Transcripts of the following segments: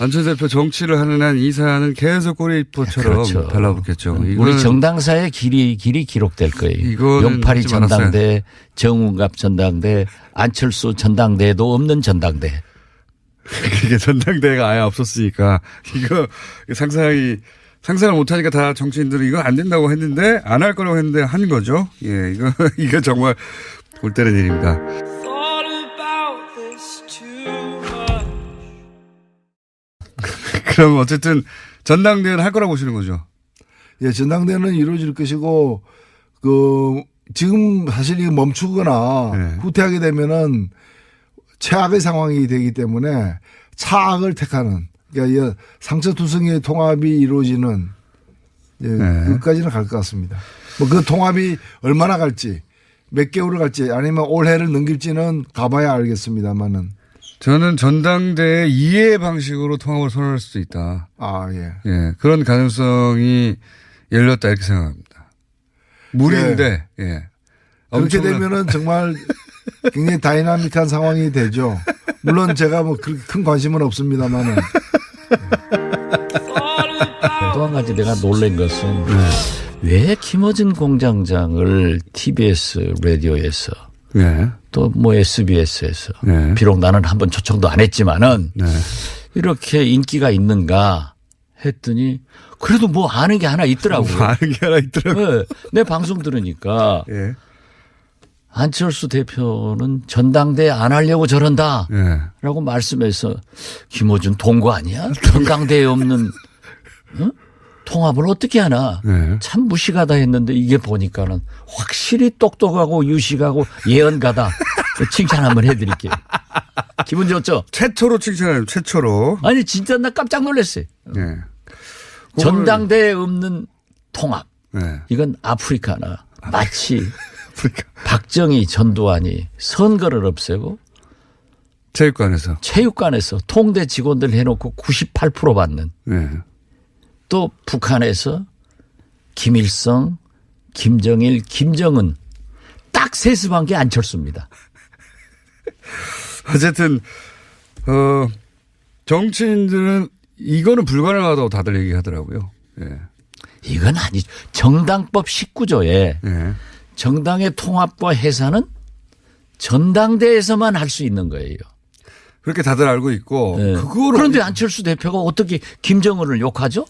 안철수 대표 정치를 하는 한 이 사안은 계속 꼬리포처럼 그렇죠. 달라붙겠죠. 우리 정당사의 길이 기록될 거예요. 용팔이 전당대, 정운갑 전당대, 안철수 전당대도 없는 전당대. 이게 전당대회가 아예 없었으니까 이거 상상을 못하니까 다 정치인들은 이거 안 된다고 했는데 안 할 거라고 했는데 한 거죠. 예, 이거 정말 볼 때는 일입니다. 그럼 어쨌든 전당대회는 할 거라고 보시는 거죠. 예, 전당대회는 이루어질 것이고 지금 사실 이거 멈추거나 네. 후퇴하게 되면은 최악의 상황이 되기 때문에 차악을 택하는 그러니까 상처투성이의 통합이 이루어지는 그까지는 갈 것 같습니다. 뭐 그 통합이 얼마나 갈지 몇 개월을 갈지 아니면 올해를 넘길지는 가봐야 알겠습니다만은. 저는 전당대회 이해 방식으로 통합을 선언할 수도 있다. 아, 예. 예. 그런 가능성이 열렸다 이렇게 생각합니다. 무리인데, 예. 그렇게 되면은 정말 굉장히 다이나믹한 상황이 되죠. 물론 제가 뭐 그렇게 큰 관심은 없습니다만은. 또 한 가지 내가 놀란 것은 왜 김어준 공장장을 TBS 라디오에서 또 뭐 SBS에서 비록 나는 한번 초청도 안 했지만은 이렇게 인기가 있는가 했더니 그래도 뭐 아는 게 하나 있더라고요. 아는 게 하나 있더라고요. 네, 내 방송 들으니까 안철수 대표는 전당대회 안 하려고 저런다 라고 말씀해서 김어준 동거 아니야? 전당대회 없는 통합을 어떻게 하나 참 무식하다 했는데 이게 보니까는 확실히 똑똑하고 유식하고 예언가다. 칭찬 한번 해드릴게요. 기분 좋죠? 최초로 칭찬해요. 최초로. 아니 진짜 나 깜짝 놀랐어요. 전당대회 없는 통합. 이건 아프리카나 마치 박정희 전두환이 선거를 없애고 체육관에서 통대 직원들 해놓고 98% 받는 또 북한에서 김일성, 김정일, 김정은 딱 세습한 게 안철수입니다. 어쨌든 정치인들은 이거는 불가능하다고 다들 얘기하더라고요. 이건 아니죠. 정당법 19조에 정당의 통합과 해산은 전당대회에서만 할 수 있는 거예요. 그렇게 다들 알고 있고 그런데 안철수 대표가 어떻게 김정은을 욕하죠?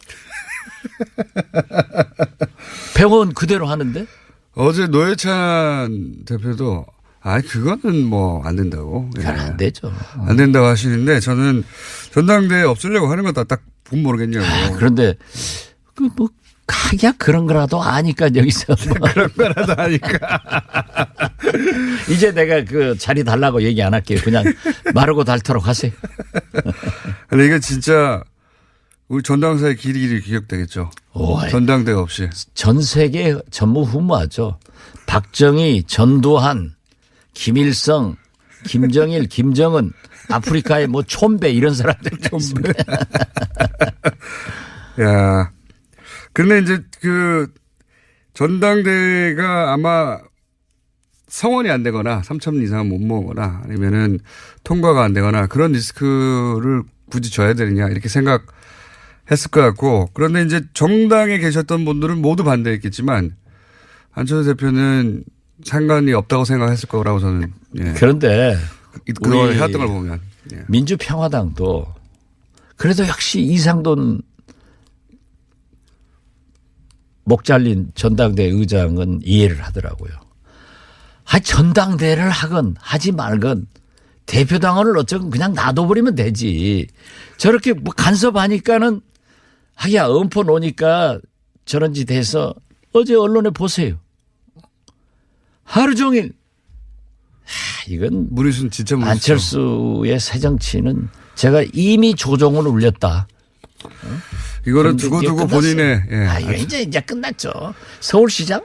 병원 그대로 하는데? 어제 노회찬 대표도 그거는 뭐 안 된다고. 안 되죠. 안 된다고 하시는데 저는 전당대회 없으려고 하는 거다 딱 보면 모르겠냐고. 그런데 그런 거라도 아니까 여기서. 그런 거라도 아니까. 이제 내가 그 자리 달라고 얘기 안 할게요. 그냥 마르고 닳도록 하세요. 근데 이게 진짜 우리 전당사의 길이 기억되겠죠. 전당대회 없이. 전 세계 전무후무하죠. 박정희, 전두환, 김일성, 김정일, 김정은, 아프리카의 뭐 촌배 이런 사람들. 촌배. 야. 근데 이제 전당대회가 아마 성원이 안 되거나 3,000 이상 못 모으거나 아니면은 통과가 안 되거나 그런 리스크를 굳이 져야 되느냐 이렇게 생각했을 것 같고 그런데 이제 정당에 계셨던 분들은 모두 반대했겠지만 안철수 대표는 상관이 없다고 생각했을 거라고 저는. 그런데 그걸 해왔던 걸 보면. 민주평화당도 그래도 역시 이상돈 목 잘린 전당대회 의장은 이해를 하더라고요. 전당대회를 하건 하지 말건 대표당원을 어쩌건 그냥 놔둬버리면 되지. 저렇게 뭐 간섭하니까는 엄포 놓으니까 저런 짓 해서 어제 언론에 보세요. 하루 종일 이건 무리순 진짜 무리수. 안철수의 새정치는 제가 이미 조종을 울렸다. 이거는 두고두고 본인의. 이거 이제 끝났죠. 서울시장?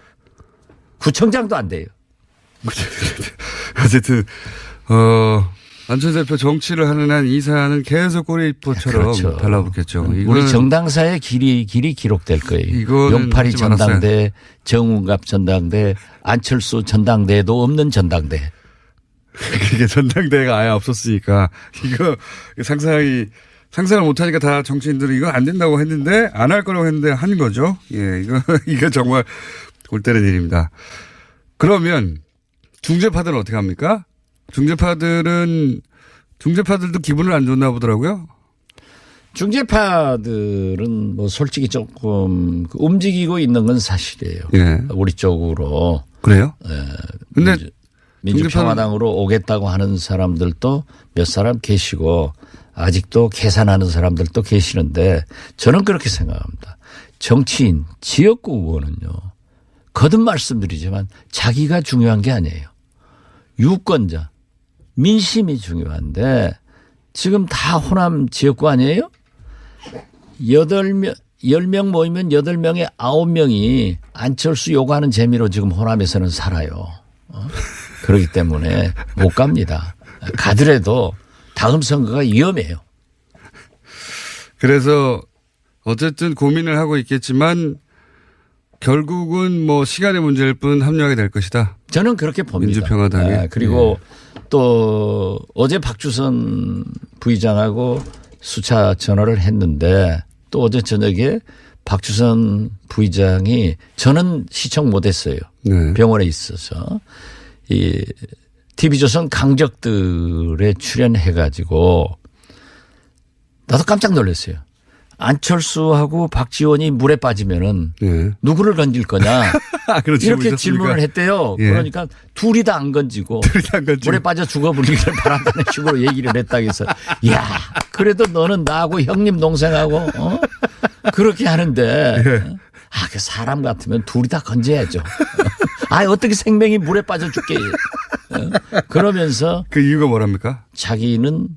구청장도 안 돼요. 어쨌든 안철수 대표 정치를 하는 한 이 사안은 계속 꼬리포처럼 달라붙겠죠. 우리 정당사의 길이 기록될 거예요. 용팔이 전당대, 정운갑 전당대, 안철수 전당대도 없는 전당대. 이게 전당대회가 아예 없었으니까 이거 상상을 못하니까 다 정치인들은 이거 안 된다고 했는데 안 할 거라고 했는데 한 거죠. 예, 이거 정말 골 때리는 일입니다. 그러면 중재파들은 어떻게 합니까? 중재파들도 기분을 안 좋나 보더라고요. 중재파들은 뭐 솔직히 조금 움직이고 있는 건 사실이에요. 예. 우리 쪽으로. 그래요? 예. 근데 민주평화당으로 오겠다고 하는 사람들도 몇 사람 계시고 아직도 계산하는 사람들도 계시는데 저는 그렇게 생각합니다. 정치인, 지역구 의원은요. 거듭 말씀드리지만 자기가 중요한 게 아니에요. 유권자, 민심이 중요한데 지금 다 호남 지역구 아니에요? 10명 모이면 8명에 9명이 안철수 요구하는 재미로 지금 호남에서는 살아요. 그렇기 때문에 못 갑니다. 가더라도 다음 선거가 위험해요. 그래서 어쨌든 고민을 하고 있겠지만 결국은 뭐 시간의 문제일 뿐 합류하게 될 것이다. 저는 그렇게 봅니다. 민주평화당에. 그리고 또 어제 박주선 부의장하고 수차 전화를 했는데 또 어제 저녁에 박주선 부의장이 저는 시청 못했어요. 네. 병원에 있어서 이 TV조선 강적들에 출연해가지고 나도 깜짝 놀랐어요. 안철수하고 박지원이 물에 빠지면은 네. 누구를 건질 거냐 이렇게 질문을 했대요. 예. 그러니까 둘이 다 안 건지고 물에 빠져 죽어버리기를 바란다는 식으로 얘기를 했다고 해서 야 그래도 너는 나하고 형님 동생하고 그렇게 하는데 그 사람 같으면 둘이 다 건져야죠. 어떻게 생명이 물에 빠져 죽게 그러면서 그 이유가 뭐랍니까? 자기는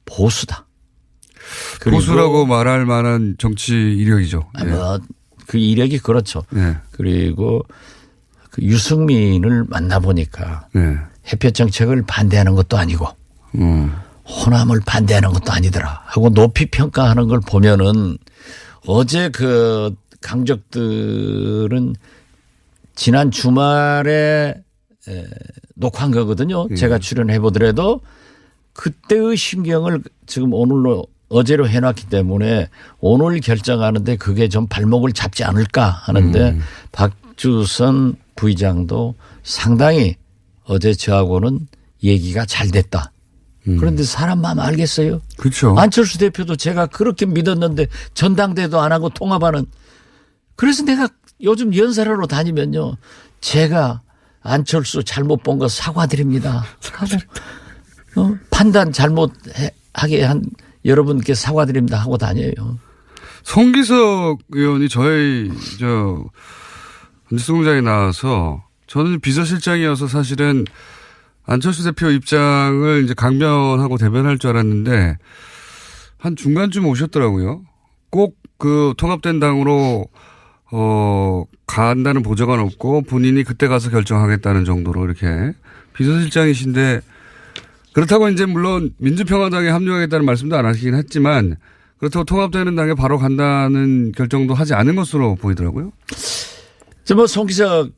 보수다. 보수라고 말할 만한 정치 이력이죠. 그 이력이 그렇죠. 네. 그리고 그 유승민을 만나보니까 햇볕 정책을 반대하는 것도 아니고 호남을 반대하는 것도 아니더라 하고 높이 평가하는 걸 보면은 어제 그 강적들은 지난 주말에 녹화한 거거든요. 제가 출연해 보더라도 그때의 심경을 지금 어제로 해놨기 때문에 오늘 결정하는데 그게 좀 발목을 잡지 않을까 하는데 박주선 부의장도 상당히 어제 저하고는 얘기가 잘 됐다. 그런데 사람 마음 알겠어요? 그렇죠. 안철수 대표도 제가 그렇게 믿었는데 전당대회도 안 하고 통합하는. 그래서 내가 요즘 연설하러 다니면요. 제가 안철수 잘못 본 거 사과드립니다. 하고 판단 잘못하게 한 여러분께 사과드립니다 하고 다녀요. 송기석 의원이 저희 뉴스공장에 나와서 저는 비서실장이어서 사실은 안철수 대표 입장을 이제 강변하고 대변할 줄 알았는데 한 중간쯤 오셨더라고요. 꼭 그 통합된 당으로 간다는 보장은 없고 본인이 그때 가서 결정하겠다는 정도로 이렇게 비서실장이신데 그렇다고 이제 물론 민주평화당에 합류하겠다는 말씀도 안 하시긴 했지만 그렇다고 통합되는 당에 바로 간다는 결정도 하지 않은 것으로 보이더라고요. 송기석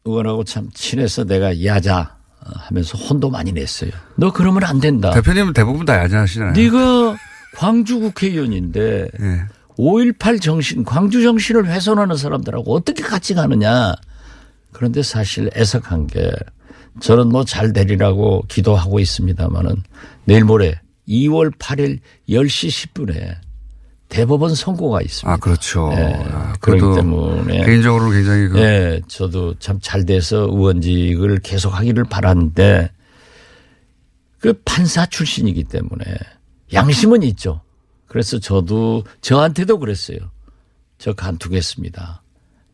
의원하고 참 친해서 내가 야자 하면서 혼도 많이 냈어요. 너 그러면 안 된다. 대표님은 대부분 다 야자하시잖아요. 네가 광주 국회의원인데 5.18 정신, 광주 정신을 훼손하는 사람들하고 어떻게 같이 가느냐. 그런데 사실 애석한 게 저는 뭐 잘 되리라고 기도하고 있습니다마는 내일 모레 2월 8일 10시 10분에 대법원 선고가 있습니다. 그렇죠. 그렇기 때문에 개인적으로 굉장히 저도 참 잘 돼서 의원직을 계속하기를 바라는데 그 판사 출신이기 때문에 양심은 있죠. 그래서 저도 저한테도 그랬어요. 저 간투겠습니다.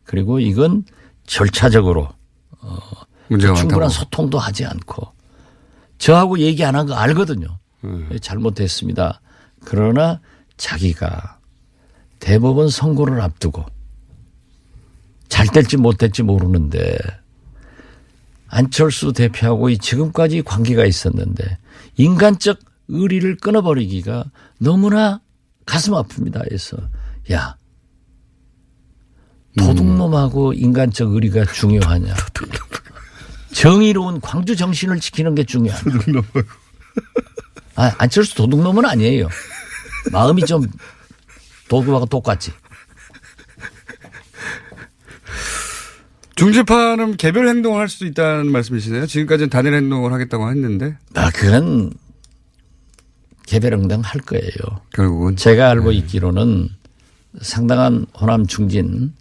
그리고 이건 절차적으로 충분한 많다고. 소통도 하지 않고 저하고 얘기 안 한 거 알거든요. 잘못했습니다. 그러나 자기가 대법원 선고를 앞두고 잘 될지 못 될지 모르는데 안철수 대표하고 지금까지 관계가 있었는데 인간적 의리를 끊어버리기가 너무나 가슴 아픕니다. 해서 야 도둑놈하고 인간적 의리가 중요하냐. 정의로운 광주 정신을 지키는 게 중요하다. 안철수 도둑놈은 아니에요. 마음이 좀 도구하고 똑같지. 중재파는 개별 행동을 할 수도 있다는 말씀이시네요. 지금까지는 단일 행동을 하겠다고 했는데. 그건 개별 행동 할 거예요. 결국은. 제가 알고 있기로는 상당한 호남 중진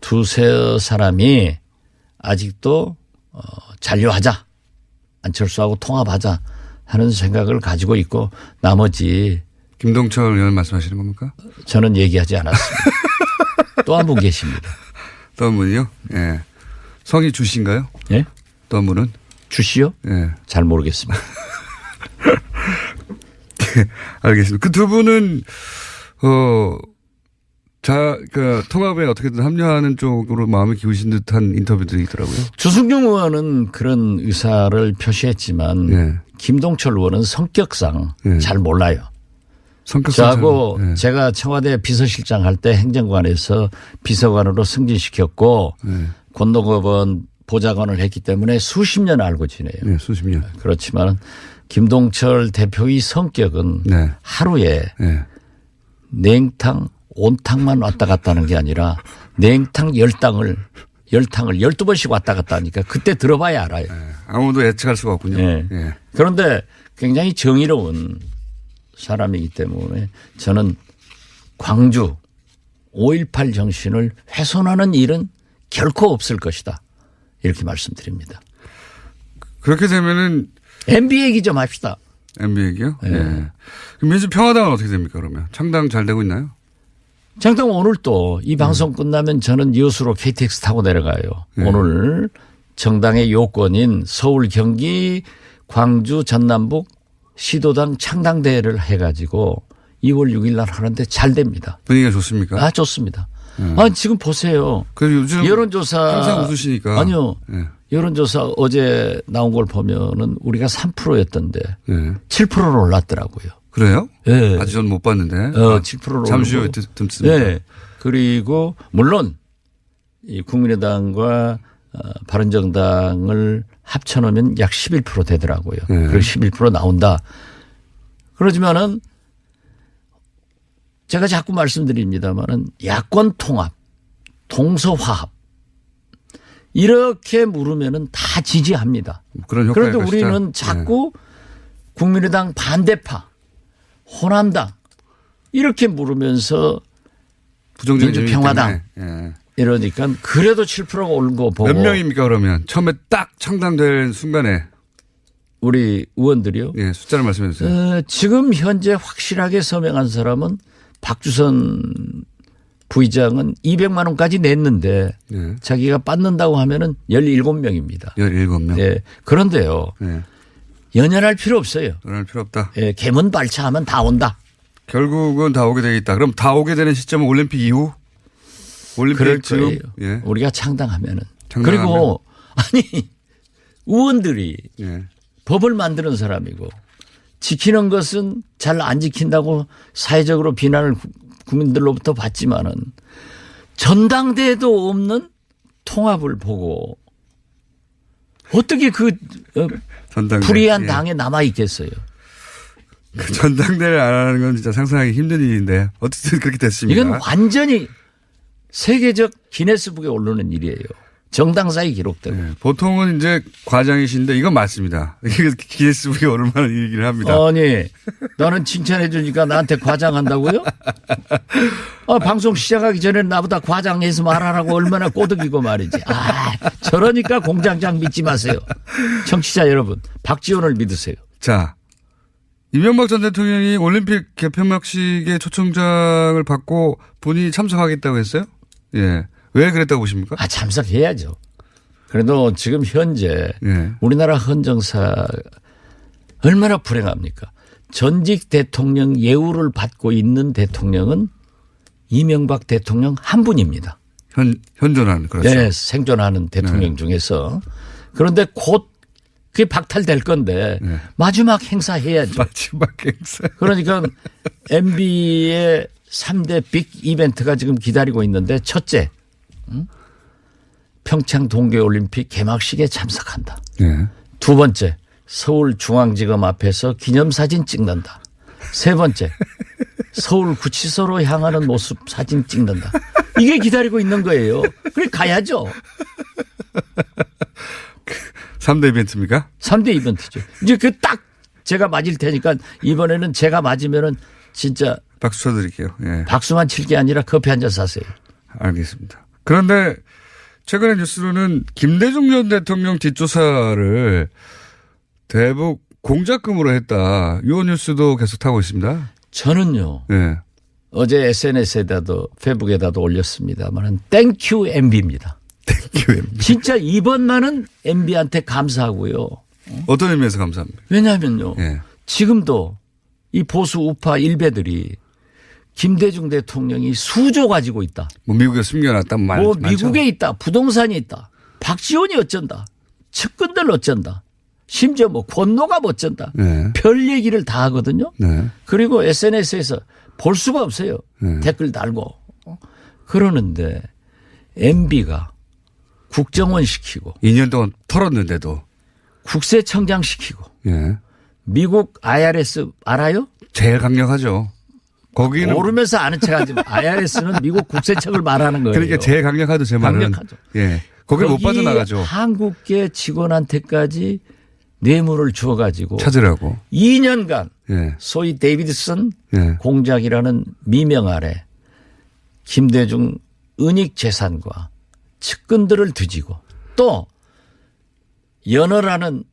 두세 사람이 아직도 잔류하자. 안철수하고 통합하자 하는 생각을 가지고 있고 나머지. 김동철 의원 말씀하시는 겁니까? 저는 얘기하지 않았습니다. 또 한 분 계십니다. 또 한 분이요? 예. 성이 주씨인가요? 예? 또 한 분은? 주씨요? 예. 잘 모르겠습니다. 알겠습니다. 그 두 분은, 통합에 어떻게든 합류하는 쪽으로 마음을 기우신 듯한 인터뷰들이 있더라고요. 주승용 의원은 그런 의사를 표시했지만 예. 김동철 의원은 성격상 예. 잘 몰라요. 성격상하고 저하고 제가 청와대 비서실장 할 때 행정관에서 비서관으로 승진시켰고 권노급은 보좌관을 했기 때문에 수십 년 알고 지내요. 네, 수십 년. 그렇지만 김동철 대표의 성격은 네. 하루에 네. 냉탕, 온탕만 왔다 갔다 하는 게 아니라 냉탕 10탕을 12번씩 왔다 갔다 하니까 그때 들어봐야 알아요. 네. 아무도 예측할 수가 없군요. 네. 네. 그런데 굉장히 정의로운 사람이기 때문에 저는 광주 5.18 정신을 훼손하는 일은 결코 없을 것이다. 이렇게 말씀드립니다. 그렇게 되면은 MB 얘기 좀 합시다. MB 얘기요? 네. 네. 그럼 민주평화당은 어떻게 됩니까 그러면? 창당 잘 되고 있나요? 장당 오늘 또 이 방송 끝나면 저는 여수로 KTX 타고 내려가요. 오늘 정당의 요건인 서울, 경기, 광주, 전남북 시도당 창당대회를 해가지고 2월 6일 날 하는데 잘 됩니다. 분위기가 좋습니까? 좋습니다. 지금 보세요. 요즘 여론조사. 항상 웃으시니까. 아니요. 네. 여론조사 어제 나온 걸 보면은 우리가 3%였던데 네. 7%로 올랐더라고요. 그래요? 네. 아직 전 못 봤는데. 7%로 잠시 후에 듣습니다. 네. 그리고 물론 이 국민의당과 바른정당을 합쳐놓으면 약 11% 되더라고요. 네. 그리고 11% 나온다. 그러지만은 제가 자꾸 말씀드립니다만은 야권 통합, 동서화합 이렇게 물으면은 다 지지합니다. 그런 효과일 그런데 것이다. 우리는 자꾸 국민의당 반대파, 호남당 이렇게 물으면서 부정적인 민주평화당 예. 이러니까 그래도 7%가 오른 거 보고 몇 명입니까 그러면? 처음에 딱 창당된 순간에. 우리 의원들이요. 예, 숫자를 말씀해 주세요. 지금 현재 확실하게 서명한 사람은 박주선 부의장은 200만 원까지 냈는데 예. 자기가 받는다고 하면은 17명입니다. 17명. 예. 그런데요. 예. 연연할 필요 없어요. 연할 필요 없다. 예. 개문 발차하면 다 온다. 결국은 다 오게 되겠다. 그럼 다 오게 되는 시점은 올림픽 이후? 올림픽 그럴 지금? 거예요. 예. 우리가 창당하면은. 창당하면. 그리고 아니 의원들이 예. 법을 만드는 사람이고 지키는 것은 잘 안 지킨다고 사회적으로 비난을 국민들로부터 받지만은 전당대회도 없는 통합을 보고 어떻게 그 전당대. 불의한 예. 당에 남아 있겠어요. 그 전당대회를 안 하는 건 진짜 상상하기 힘든 일인데 어쨌든 그렇게 됐습니다. 이건 완전히 세계적 기네스북에 오르는 일이에요. 정당사에 기록되고. 예. 보통은 이제 과장이신데 이건 맞습니다. 이게 기네스북에 오를 만한 일이긴 합니다. 아니 나는 칭찬해 주니까 나한테 과장한다고요? 방송 시작하기 전에 나보다 과장해서 말하라고 얼마나 꼬드기고 말이지. 저러니까 공장장 믿지 마세요. 청취자 여러분 박지원을 믿으세요. 자, 이명박 전 대통령이 올림픽 개폐막식에 초청장을 받고 본인이 참석하겠다고 했어요? 예. 왜 그랬다고 보십니까? 참석해야죠. 그래도 지금 현재 예. 우리나라 헌정사 얼마나 불행합니까? 전직 대통령 예우를 받고 있는 대통령은 이명박 대통령 한 분입니다. 현존하는, 그렇죠. 네, 생존하는 대통령 중에서. 그런데 곧 그게 박탈될 건데 마지막 행사 해야죠. 마지막 행사. 그러니까 MB의 3대 빅 이벤트가 지금 기다리고 있는데 첫째, 평창 동계올림픽 개막식에 참석한다. 예. 두 번째, 서울중앙지검 앞에서 기념사진 찍는다. 세 번째, 서울 구치소로 향하는 모습 사진 찍는다. 이게 기다리고 있는 거예요. 그래 가야죠. 3대 이벤트입니까? 3대 이벤트죠. 이제 그 딱 제가 맞을 테니까 이번에는 제가 맞으면은 진짜 박수 쳐드릴게요. 예. 박수만 칠 게 아니라 커피 한 잔 사세요. 알겠습니다. 그런데 최근의 뉴스로는 김대중 전 대통령 뒷조사를 대북 공작금으로 했다. 이 뉴스도 계속 타고 있습니다. 저는요. 예. 어제 SNS에다도 페북에다도 올렸습니다만 땡큐 MB입니다. 땡큐 MB. 진짜 이번만은 MB한테 감사하고요. 어떤 의미에서 감사합니다. 왜냐하면요. 예. 지금도 이 보수 우파 일베들이 김대중 대통령이 수조 가지고 있다. 뭐 미국에 숨겨놨단 말 뭐 많죠. 미국에 있다. 부동산이 있다. 박지원이 어쩐다. 측근들 어쩐다. 심지어 뭐 권노가 어쩐다. 네. 별 얘기를 다 하거든요. 네. 그리고 SNS에서 볼 수가 없어요. 네. 댓글 달고. 그러는데 MB가 국정원 시키고 2년 동안 털었는데도. 국세청장 시키고 예. 미국 IRS 알아요? 제일 강력하죠. 거기는 모르면서 아는 척하지 마. IRS는 미국 국세청을 말하는 거예요. 그러니까 제일 강력하죠. 제 말은. 강력하죠. 예. 거기 못 빠져나가죠. 한국계 직원한테까지 뇌물을 주어가지고 찾으라고. 2년간 예. 소위 데이비드슨 예. 공작이라는 미명 아래 김대중 은닉 재산과 측근들을 뒤지고 또 연어라는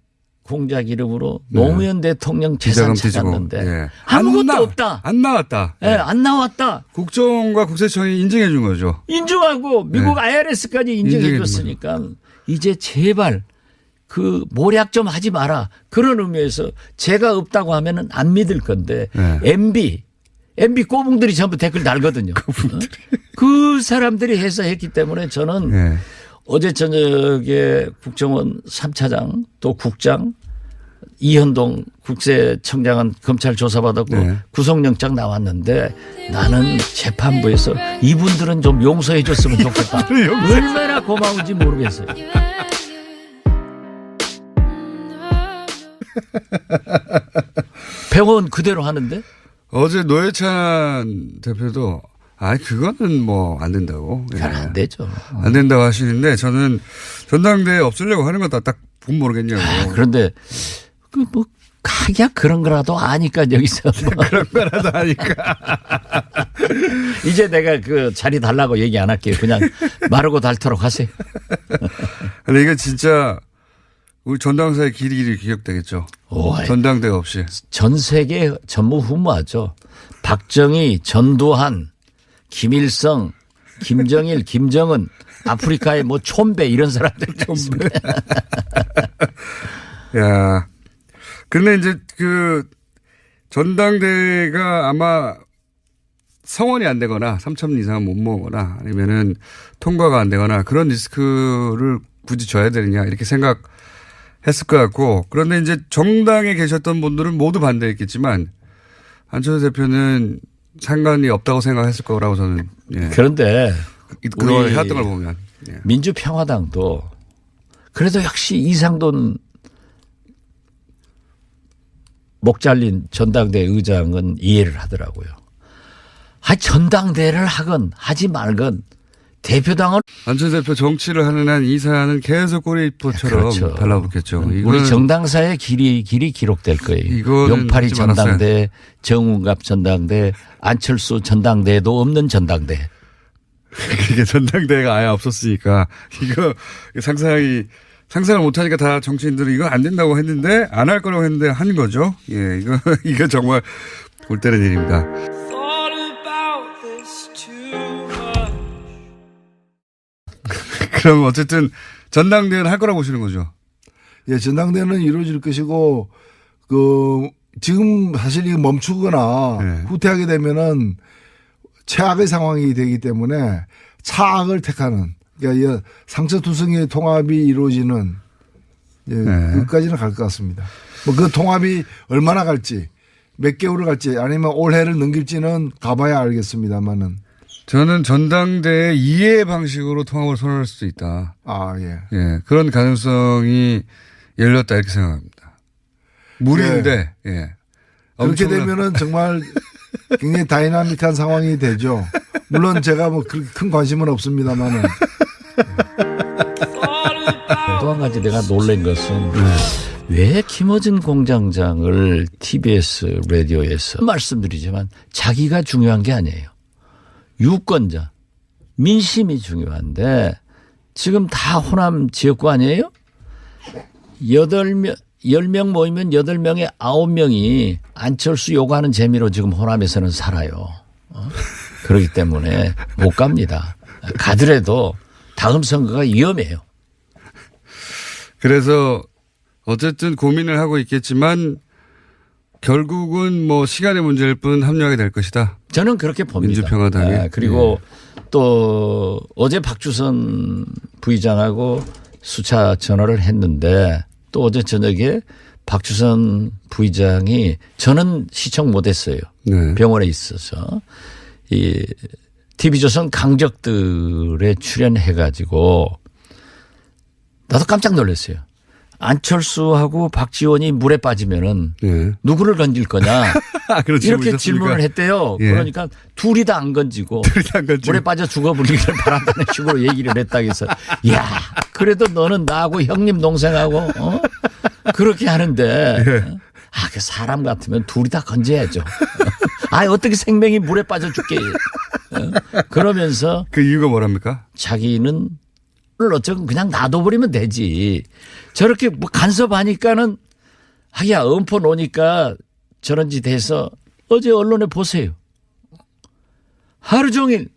공작 이름으로 노무현 대통령 재산 찾았는데 예. 아무것도 없다. 안 나왔다. 예, 안 나왔다. 국정원과 국세청이 인정해 준 거죠. 인정하고 미국 IRS까지 인정해 줬으니까 이제 제발 그 모략 좀 하지 마라. 그런 의미에서 제가 없다고 하면은 안 믿을 건데 MB 꼬붕들이 전부 댓글 달거든요. 그 사람들이 해서 했기 때문에 저는 어제 저녁에 국정원 3차장 또 국장 이현동 국세청장은 검찰 조사받았고 구속영장 나왔는데 나는 재판부에서 이분들은 좀 용서해 줬으면 좋겠다. 얼마나 고마운지 모르겠어요. 병원 그대로 하는데? 어제 노회찬 대표도 그거는 뭐 안 된다고. 잘 안 되죠. 안 된다고 하시는데 저는 전당대회 없애려고 하는 거다 딱 보면 모르겠냐고. 그런데 그 뭐 각야 그런 거라도 아니까 여기서 뭐. 그런 거라도 아니까. 이제 내가 그 자리 달라고 얘기 안 할게요. 그냥 마르고 닳도록 하세요. 근데 이거 진짜 우리 전당사의 길이 기억되겠죠. 전당대회 없이. 전 세계 전무후무하죠. 박정희, 전두환, 김일성, 김정일, 김정은, 아프리카의 뭐 촌배 이런 사람들. 촌배. 야. 근데 이제 그 전당대회가 아마 성원이 안 되거나 3천 이상 못 모으거나 아니면은 통과가 안 되거나 그런 리스크를 굳이 져야 되느냐 이렇게 생각했을 것 같고 그런데 이제 정당에 계셨던 분들은 모두 반대했겠지만 안철수 대표는 상관이 없다고 생각했을 거라고 저는. 예. 그런데 그걸 해왔던 걸 보면. 예. 민주평화당도 그래도 역시 이상돈 목 잘린 전당대 의장은 이해를 하더라고요. 전당대회를 하건 하지 말건 대표당은. 안철수 대표 정치를 하는 한 이 사안은 계속 꼬리포처럼 그렇죠. 달라붙겠죠. 우리 정당사의 길이 기록될 거예요. 용팔이 전당대, 정운갑 전당대, 안철수 전당대도 없는 전당대. 그게 전당대회가 아예 없었으니까 이거 상상을 못하니까 다 정치인들은 이거 안 된다고 했는데 안 할 거라고 했는데 한 거죠. 예, 이거 정말 볼 때는 일입니다. 그럼 어쨌든 전당대회는 할 거라고 보시는 거죠. 예, 전당대회는 이루어질 것이고 지금 사실 이거 멈추거나 후퇴하게 되면은 최악의 상황이 되기 때문에 차악을 택하는 그러니까 상처투성이의 통합이 이루어지는 그까지는 갈 것 같습니다. 뭐 그 통합이 얼마나 갈지 몇 개월을 갈지 아니면 올해를 넘길지는 가봐야 알겠습니다만은. 저는 전당대회 이해 방식으로 통합을 선언할 수도 있다. 예. 그런 가능성이 열렸다 이렇게 생각합니다. 무리인데, 예. 그렇게 되면은 정말 굉장히 다이나믹한 상황이 되죠. 물론 제가 뭐 그렇게 큰 관심은 없습니다만은. 또 한 가지 내가 놀란 것은 왜 김어준 공장장을 TBS 라디오에서 말씀드리지만 자기가 중요한 게 아니에요. 유권자, 민심이 중요한데 지금 다 호남 지역구 아니에요? 10명 모이면 8명에 9명이 안철수 요구하는 재미로 지금 호남에서는 살아요. 그렇기 때문에 못 갑니다. 가더라도 다음 선거가 위험해요. 그래서 어쨌든 고민을 하고 있겠지만 결국은 뭐 시간의 문제일 뿐 합류하게 될 것이다. 저는 그렇게 봅니다. 민주평화당에. 네, 그리고 또 어제 박주선 부의장하고 수차 전화를 했는데 또 어제 저녁에 박주선 부의장이 저는 시청 못했어요. 네. 병원에 있어서 이 TV조선 강적들에 출연해가지고 나도 깜짝 놀랐어요. 안철수하고 박지원이 물에 빠지면은 네. 누구를 건질 거냐 그런 이렇게 질문이 질문을 했대요. 예. 그러니까 둘이 다 안 건지고 물에 빠져 죽어버리기를 바란다는 식으로 얘기를 했다고 해서 야 그래도 너는 나하고 형님 동생하고 그렇게 하는데 그 사람 같으면 둘이 다 건져야죠. 어떻게 생명이 물에 빠져 죽게 그러면서 그 이유가 뭐랍니까? 자기는 어쩌면 그냥 놔둬버리면 되지. 저렇게 뭐 간섭하니까는 하기야 엄포 놓으니까 저런 짓 해서 어제 언론에 보세요. 하루 종일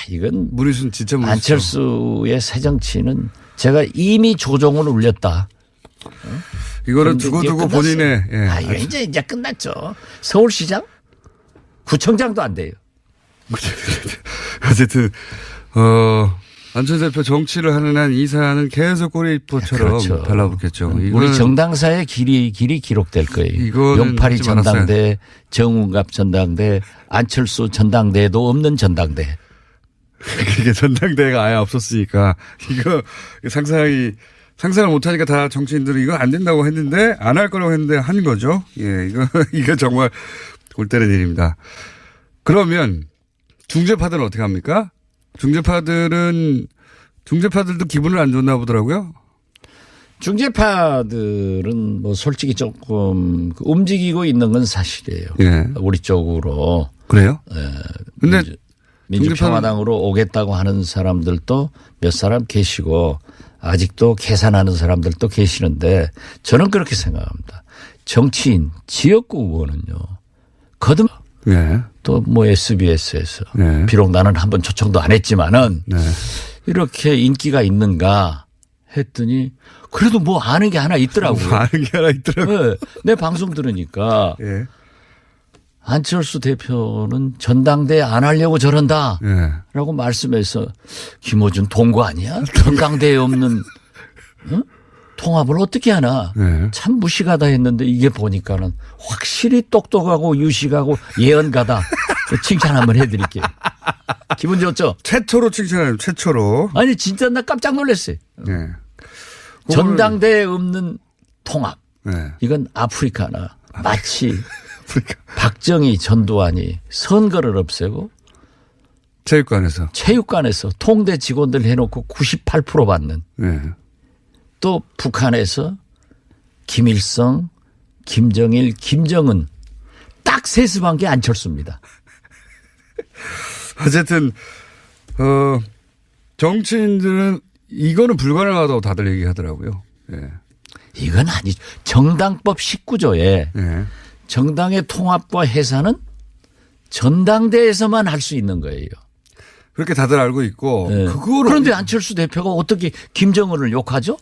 이건 무리순 진짜 무리수. 안철수의 새 정치는 제가 이미 조종을 울렸다. 이거는 두고두고 본인의 이거 이제 끝났죠. 서울시장 구청장도 안 돼요. 어쨌든 안철수 대표 정치를 하는 한 이 사안은 계속 꼬리포처럼 그렇죠. 달라붙겠죠. 우리 정당사의 길이 기록될 거예요. 용팔이 전당대, 정운갑 전당대, 안철수 전당대도 없는 전당대. 그게 전당대회가 아예 없었으니까 이거 상상을 못하니까 다 정치인들은 이거 안 된다고 했는데 안 할 거라고 했는데 한 거죠. 예, 이거 정말 골 때리는 일입니다. 그러면 중재파들은 어떻게 합니까? 중재파들도 기분을 안 좋나 보더라고요. 중재파들은 뭐 솔직히 조금 움직이고 있는 건 사실이에요. 예. 우리 쪽으로. 그래요? 근데 민주평화당으로 오겠다고 하는 사람들도 몇 사람 계시고 아직도 계산하는 사람들도 계시는데 저는 그렇게 생각합니다. 정치인, 지역구 의원은요. 거듭 예. 또 뭐 SBS에서 네. 비록 나는 한번 초청도 안 했지만은 네. 이렇게 인기가 있는가 했더니 그래도 뭐 아는 게 하나 있더라고요. 아는 게 하나 있더라고요. 네. 내 방송 들으니까 예. 안철수 대표는 전당대회 안 하려고 저런다 예. 라고 말씀해서 김어준 동거 아니야? 전당대회 없는 통합을 어떻게 하나. 네. 참 무식하다 했는데 이게 보니까는 확실히 똑똑하고 유식하고 예언가다. 칭찬 한번 해드릴게요. 기분 좋죠? 최초로 칭찬해요. 최초로. 아니 진짜 나 깜짝 놀랐어요. 네. 전당대회 없는 통합. 네. 이건 아프리카나 마치 박정희 전두환이 선거를 없애고 체육관에서 통대 직원들 해놓고 98% 받는. 네. 또 북한에서 김일성, 김정일, 김정은 딱 세습한 게 안철수입니다. 어쨌든 정치인들은 이거는 불가능하다고 다들 얘기하더라고요. 예. 이건 아니죠. 정당법 19조에 예. 정당의 통합과 해산은 전당대회에서만 할 수 있는 거예요. 그렇게 다들 알고 있고 네. 그거를 그런데 안철수 대표가 어떻게 김정은을 욕하죠?